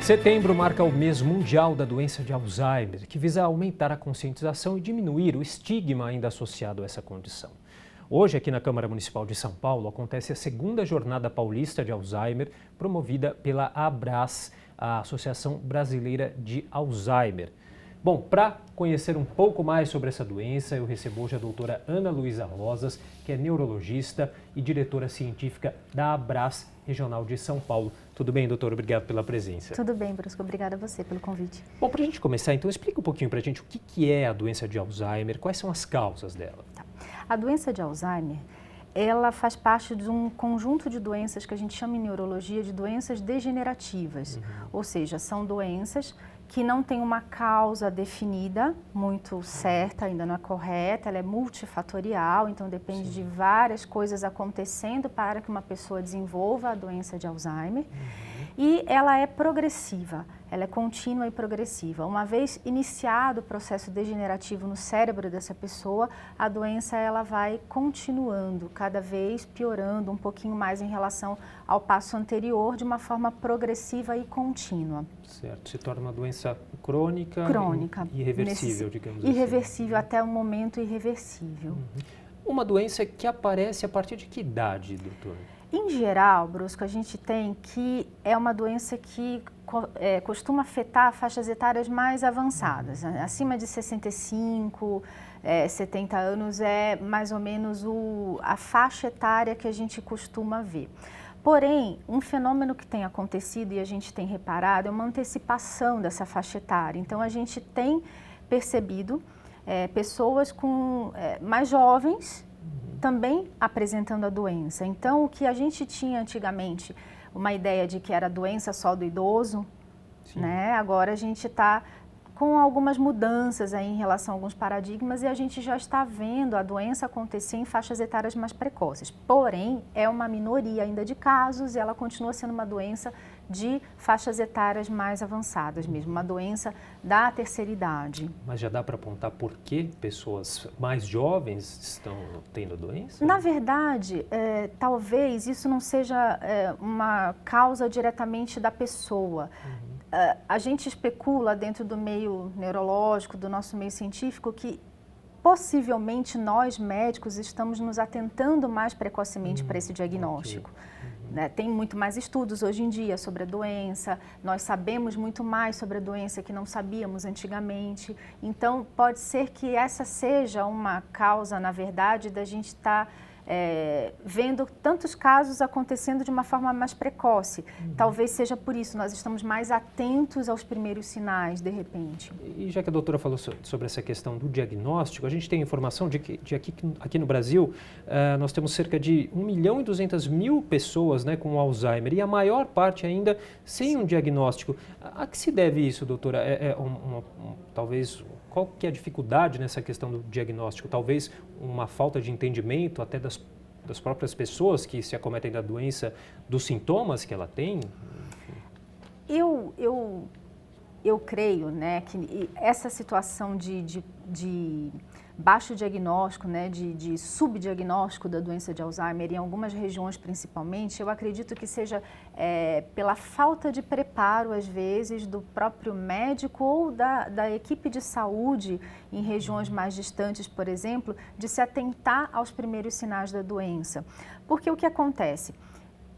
Setembro marca o mês mundial da doença de Alzheimer, que visa aumentar a conscientização e diminuir o estigma ainda associado a essa condição. Hoje, aqui na Câmara Municipal de São Paulo, acontece a segunda Jornada Paulista de Alzheimer, promovida pela ABRAS, a Associação Brasileira de Alzheimer. Bom, para conhecer um pouco mais sobre essa doença, eu recebo hoje a doutora Ana Luísa Rosas, que é neurologista e diretora científica da ABRAS Regional de São Paulo. Tudo bem, doutora? Obrigado pela presença. Tudo bem, Brusco. Obrigada a você pelo convite. Bom, para a gente começar, então, explica um pouquinho para a gente o que é a doença de Alzheimer, quais são as causas dela. Tá. A doença de Alzheimer, ela faz parte de um conjunto de doenças que a gente chama em neurologia de doenças degenerativas. Ou seja, são doenças que não têm uma causa definida, muito certa, ainda não é correta, ela é multifatorial, então depende de várias coisas acontecendo para que uma pessoa desenvolva a doença de Alzheimer. E ela é progressiva, ela é contínua e progressiva. Uma vez iniciado o processo degenerativo no cérebro dessa pessoa, a doença ela vai continuando, cada vez piorando um pouquinho mais em relação ao passo anterior, de uma forma progressiva e contínua. Certo, se torna uma doença crônica. Irreversível, digamos assim. Irreversível, até o momento irreversível. Uma doença que aparece a partir de que idade, doutora? Em geral, Brusco, a gente tem que é uma doença que costuma afetar faixas etárias mais avançadas. Acima de 65, 70 anos é mais ou menos a faixa etária que a gente costuma ver. Porém, um fenômeno que tem acontecido e a gente tem reparado é uma antecipação dessa faixa etária. Então, a gente tem percebido pessoas mais jovens também apresentando a doença. Então, o que a gente tinha antigamente, uma ideia de que era doença só do idoso, né? Agora a gente está com algumas mudanças aí em relação a alguns paradigmas e a gente já está vendo a doença acontecer em faixas etárias mais precoces. Porém, é uma minoria ainda de casos e ela continua sendo uma doença de faixas etárias mais avançadas mesmo, uma doença da terceira idade. Mas já dá para apontar por que pessoas mais jovens estão tendo doença? Na verdade, talvez isso não seja uma causa diretamente da pessoa. A gente especula dentro do meio neurológico, do nosso meio científico, que possivelmente nós médicos estamos nos atentando mais precocemente para esse diagnóstico. Tem muito mais estudos hoje em dia sobre a doença, nós sabemos muito mais sobre a doença que não sabíamos antigamente. Então, pode ser que essa seja uma causa, na verdade, da gente estar vendo tantos casos acontecendo de uma forma mais precoce. Talvez seja por isso, nós estamos mais atentos aos primeiros sinais, de repente. E já que a doutora falou sobre essa questão do diagnóstico, a gente tem informação de que aqui no Brasil nós temos cerca de 1.200.000 pessoas, né, com Alzheimer e a maior parte ainda sem um diagnóstico. A que se deve isso, doutora? Talvez... Qual que é a dificuldade nessa questão do diagnóstico? Talvez uma falta de entendimento até das próprias pessoas que se acometem da doença, dos sintomas que ela tem? Eu creio, né, que essa situação de baixo diagnóstico, né, de subdiagnóstico da doença de Alzheimer em algumas regiões principalmente, eu acredito que seja pela falta de preparo, às vezes, do próprio médico ou da equipe de saúde em regiões mais distantes, por exemplo, de se atentar aos primeiros sinais da doença. Porque o que acontece?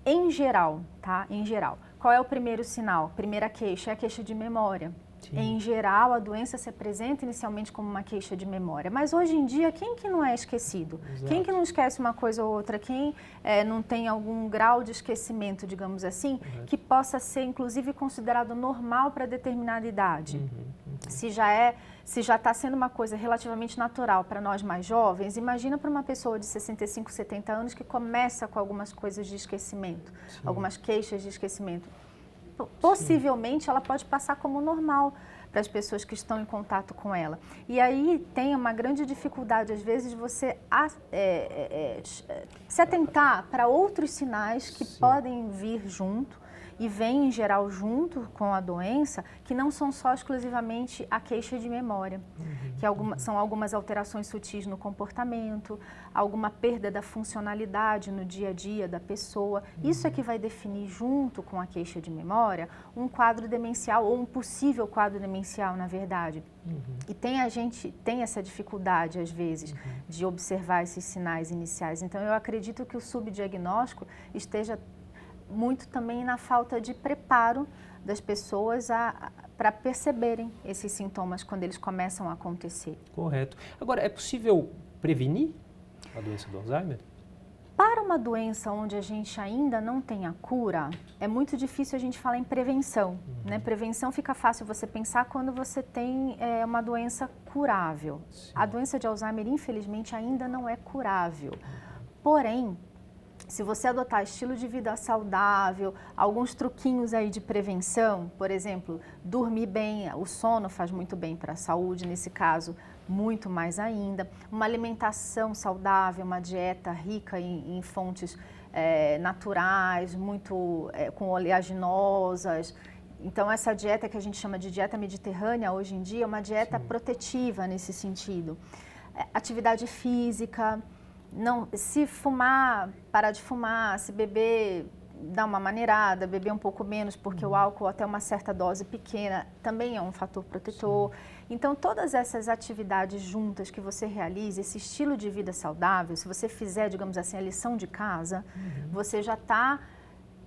Em geral, tá? Em geral, qual é o primeiro sinal? Primeira queixa é a queixa de memória. Sim. Em geral, a doença se apresenta inicialmente como uma queixa de memória. Mas hoje em dia, quem que não é esquecido? Exato. Quem que não esquece uma coisa ou outra? Quem não tem algum grau de esquecimento, digamos assim, que possa ser, inclusive, considerado normal para determinada idade? Se já está sendo uma coisa relativamente natural para nós mais jovens, imagina para uma pessoa de 65, 70 anos que começa com algumas coisas de esquecimento, sim, algumas queixas de esquecimento. Possivelmente ela pode passar como normal para as pessoas que estão em contato com ela. E aí tem uma grande dificuldade, às vezes, de você se atentar para outros sinais que podem vir junto e vem em geral junto com a doença, que não são só exclusivamente a queixa de memória, que são algumas alterações sutis no comportamento, alguma perda da funcionalidade no dia a dia da pessoa. Isso é que vai definir, junto com a queixa de memória, um quadro demencial ou um possível quadro demencial, na verdade. E a gente tem essa dificuldade, às vezes, de observar esses sinais iniciais. Então, eu acredito que o subdiagnóstico esteja muito também na falta de preparo das pessoas para perceberem esses sintomas quando eles começam a acontecer. Correto. Agora, é possível prevenir a doença do Alzheimer? Para uma doença onde a gente ainda não tem a cura, é muito difícil a gente falar em prevenção. Né? Prevenção fica fácil você pensar quando você tem uma doença curável. Sim. A doença de Alzheimer, infelizmente, ainda não é curável. Porém, se você adotar estilo de vida saudável, alguns truquinhos aí de prevenção, por exemplo, dormir bem, o sono faz muito bem para a saúde, nesse caso, muito mais ainda. Uma alimentação saudável, uma dieta rica em fontes naturais, muito com oleaginosas. Então, essa dieta que a gente chama de dieta mediterrânea, hoje em dia, é uma dieta protetiva nesse sentido. Atividade física. Não, se fumar, parar de fumar, se beber, dar uma maneirada, beber um pouco menos, porque o álcool até uma certa dose pequena também é um fator protetor. Então, todas essas atividades juntas que você realiza, esse estilo de vida saudável, se você fizer, digamos assim, a lição de casa, você já está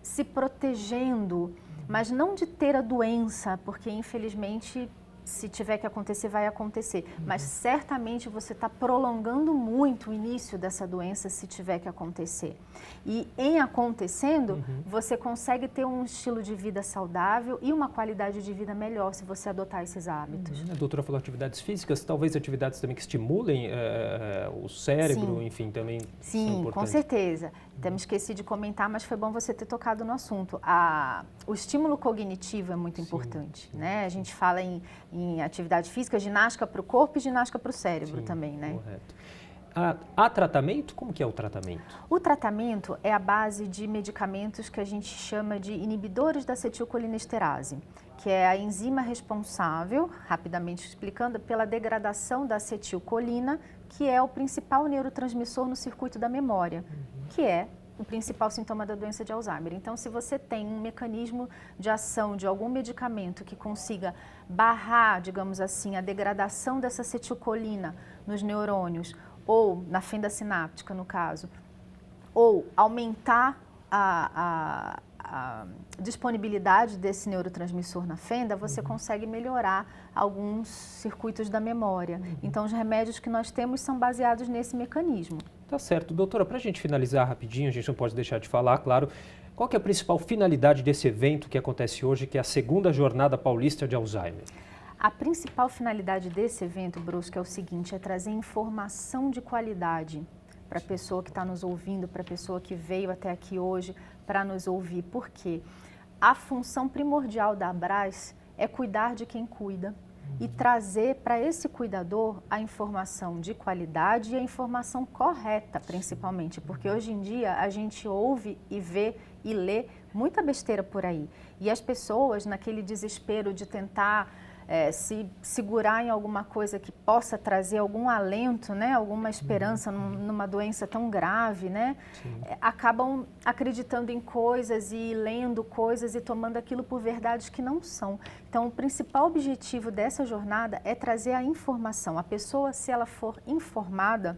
se protegendo, mas não de ter a doença, porque infelizmente, se tiver que acontecer, vai acontecer. Mas certamente você está prolongando muito o início dessa doença se tiver que acontecer. E em acontecendo, você consegue ter um estilo de vida saudável e uma qualidade de vida melhor se você adotar esses hábitos. A doutora falou atividades físicas, talvez atividades também que estimulem o cérebro, Sim. enfim, também são Sim, importantes. com certeza. Até me esqueci de comentar, mas foi bom você ter tocado no assunto. O estímulo cognitivo é muito importante, né? A gente fala em atividade física, ginástica para o corpo e ginástica para o cérebro também, né? Correto. Há tratamento? Como que é o tratamento? O tratamento é a base de medicamentos que a gente chama de inibidores da acetilcolinesterase, que é a enzima responsável, rapidamente explicando, pela degradação da acetilcolina, que é o principal neurotransmissor no circuito da memória, que é o principal sintoma da doença de Alzheimer. Então, se você tem um mecanismo de ação de algum medicamento que consiga barrar, digamos assim, a degradação dessa acetilcolina nos neurônios, ou na fenda sináptica, no caso, ou aumentar a disponibilidade desse neurotransmissor na fenda, você consegue melhorar alguns circuitos da memória. Então, os remédios que nós temos são baseados nesse mecanismo. Tá certo. Doutora, para a gente finalizar rapidinho, a gente não pode deixar de falar, claro, qual que é a principal finalidade desse evento que acontece hoje, que é a segunda Jornada Paulista de Alzheimer? A principal finalidade desse evento, Brusque, é o seguinte, é trazer informação de qualidade para a pessoa que está nos ouvindo, para a pessoa que veio até aqui hoje para nos ouvir. Por quê? A função primordial da Abras é cuidar de quem cuida e trazer para esse cuidador a informação de qualidade e a informação correta, principalmente, porque hoje em dia a gente ouve e vê e lê muita besteira por aí. E as pessoas, naquele desespero de tentar se segurar em alguma coisa que possa trazer algum alento, né, alguma esperança numa doença tão grave, né, acabam acreditando em coisas e lendo coisas e tomando aquilo por verdades que não são. Então, o principal objetivo dessa jornada é trazer a informação. A pessoa, se ela for informada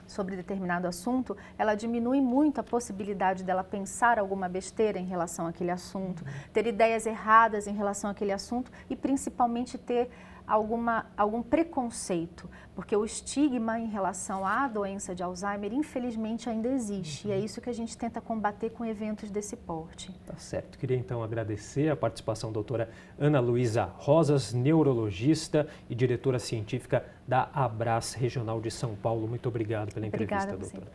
sobre determinado assunto, ela diminui muito a possibilidade dela pensar alguma besteira em relação àquele assunto, ter ideias erradas em relação àquele assunto e principalmente ter algum preconceito, porque o estigma em relação à doença de Alzheimer, infelizmente, ainda existe. E é isso que a gente tenta combater com eventos desse porte. Tá certo. Queria então agradecer a participação da doutora Ana Luísa Rosas, neurologista e diretora científica da Abras Regional de São Paulo. Muito obrigado pela entrevista, doutora.